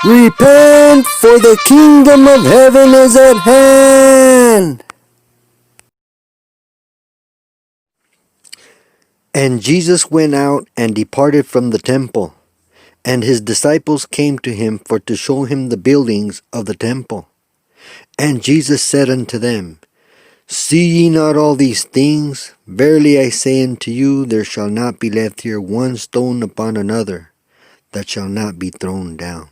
Repent, for the kingdom of heaven is at hand. And Jesus went out and departed from the temple, and his disciples came to him for to show him the buildings of the temple. And Jesus said unto them, See ye not all these things? Verily I say unto you, there shall not be left here one stone upon another, that shall not be thrown down.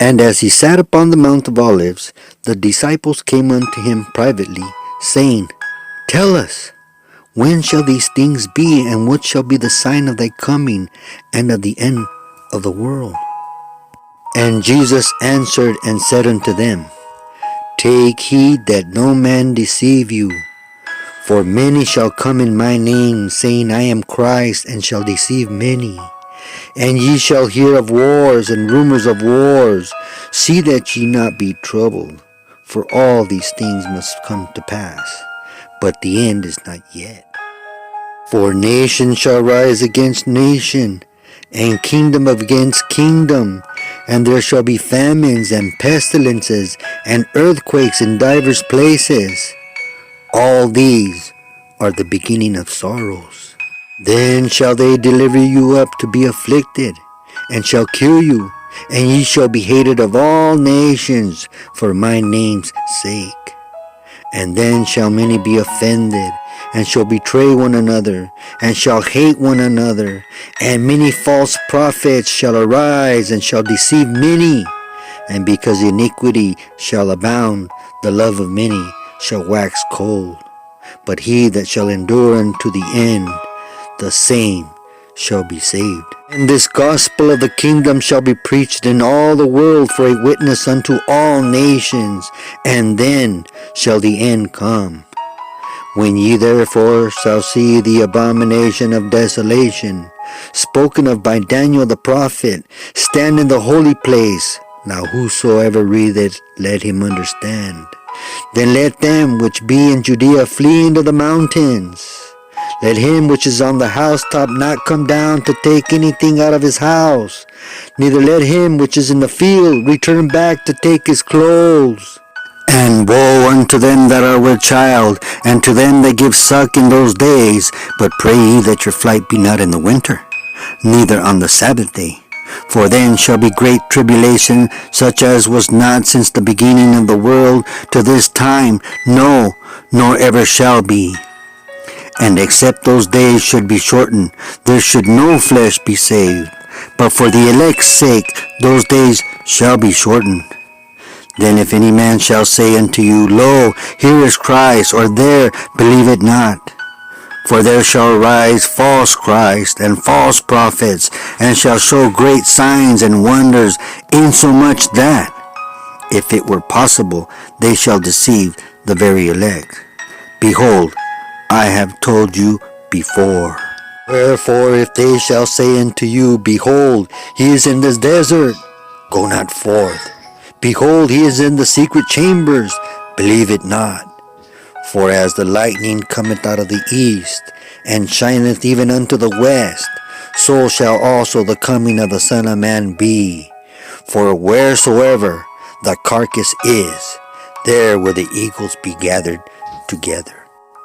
And as he sat upon the Mount of Olives, the disciples came unto him privately, saying, Tell us, when shall these things be, and what shall be the sign of thy coming, and of the end of the world? And Jesus answered and said unto them, Take heed that no man deceive you. For many shall come in my name, saying, I am Christ, and shall deceive many. And ye shall hear of wars and rumors of wars. See that ye not be troubled, for all these things must come to pass, but the end is not yet. For nation shall rise against nation, and kingdom against kingdom, and there shall be famines and pestilences and earthquakes in divers places. All these are the beginning of sorrows. Then shall they deliver you up to be afflicted, and shall kill you, and ye shall be hated of all nations for my name's sake. And then shall many be offended, and shall betray one another, and shall hate one another. And many false prophets shall arise, and shall deceive many. And because iniquity shall abound, the love of many shall wax cold. But he that shall endure unto the end, the same shall be saved. And this gospel of the kingdom shall be preached in all the world for a witness unto all nations, and then shall the end come. When ye therefore shall see the abomination of desolation, spoken of by Daniel the prophet, stand in the holy place, now whosoever readeth, let him understand. Then let them which be in Judea flee into the mountains. Let him which is on the housetop not come down to take anything out of his house, neither let him which is in the field return back to take his clothes. And woe unto them that are with child, and to them that give suck in those days. But pray ye that your flight be not in the winter, neither on the Sabbath day. For then shall be great tribulation, such as was not since the beginning of the world to this time, no, nor ever shall be. And except those days should be shortened, there should no flesh be saved. But for the elect's sake, those days shall be shortened. Then if any man shall say unto you, Lo, here is Christ, or there, believe it not. For there shall arise false Christ and false prophets, and shall show great signs and wonders, insomuch that, if it were possible, they shall deceive the very elect. Behold, I have told you before. Wherefore, if they shall say unto you, Behold, he is in this desert, go not forth. Behold, he is in the secret chambers, believe it not. For as the lightning cometh out of the east, and shineth even unto the west, so shall also the coming of the Son of Man be. For wheresoever the carcass is, there will the eagles be gathered together.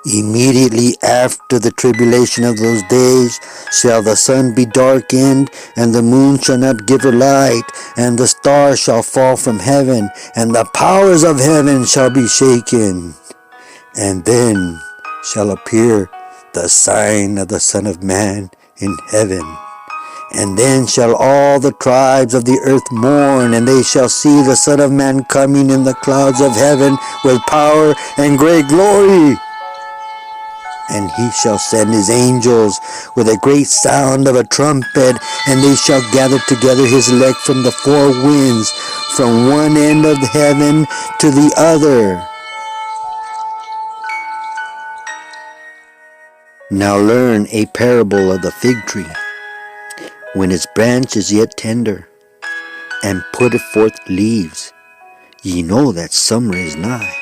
Immediately after the tribulation of those days shall the sun be darkened, and the moon shall not give her light, and the stars shall fall from heaven, and the powers of heaven shall be shaken. And then shall appear the sign of the Son of Man in heaven. And then shall all the tribes of the earth mourn, and they shall see the Son of Man coming in the clouds of heaven with power and great glory. And he shall send his angels with a great sound of a trumpet, and they shall gather together his elect from the four winds, from one end of heaven to the other. Now learn a parable of the fig tree. When its branch is yet tender, and putteth forth leaves, ye know that summer is nigh.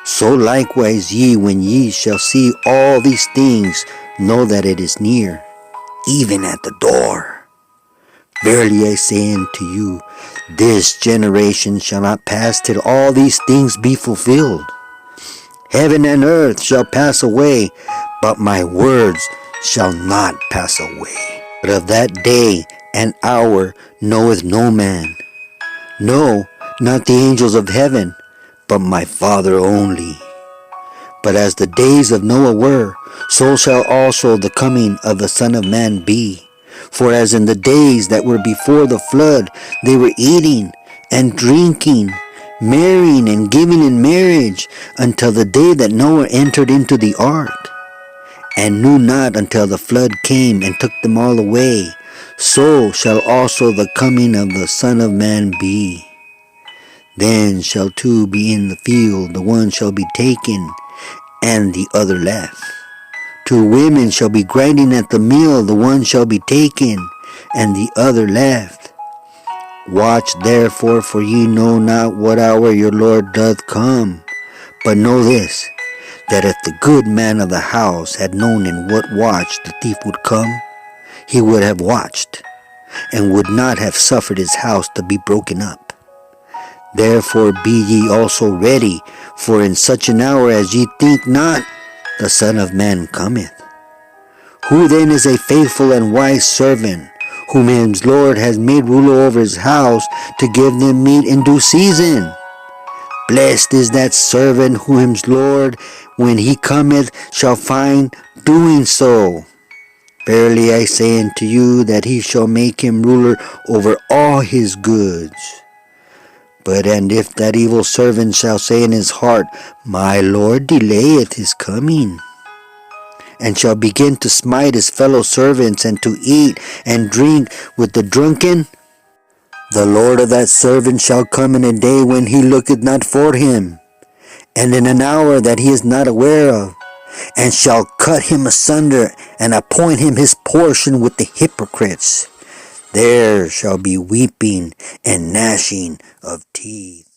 So likewise ye, when ye shall see all these things, know that it is near, even at the door. Verily I say unto you, this generation shall not pass till all these things be fulfilled. Heaven and earth shall pass away, but my words shall not pass away. But of that day and hour knoweth no man, no, not the angels of heaven, but my Father only. But as the days of Noah were, so shall also the coming of the Son of Man be. For as in the days that were before the flood, they were eating and drinking, marrying and giving in marriage, until the day that Noah entered into the ark, and knew not until the flood came and took them all away. So shall also the coming of the Son of Man be. Then shall two be in the field, the one shall be taken, and the other left. Two women shall be grinding at the mill, the one shall be taken, and the other left. Watch therefore, for ye know not what hour your Lord doth come. But know this, that if the good man of the house had known in what watch the thief would come, he would have watched, and would not have suffered his house to be broken up. Therefore be ye also ready, for in such an hour as ye think not, the Son of Man cometh. Who then is a faithful and wise servant, whom his Lord has made ruler over his house, to give them meat in due season? Blessed is that servant whom his Lord, when he cometh, shall find doing so. Verily I say unto you, that he shall make him ruler over all his goods. But and if that evil servant shall say in his heart, my Lord delayeth his coming, and shall begin to smite his fellow servants, and to eat and drink with the drunken, the Lord of that servant shall come in a day when he looketh not for him, and in an hour that he is not aware of, and shall cut him asunder, and appoint him his portion with the hypocrites. There shall be weeping and gnashing of teeth.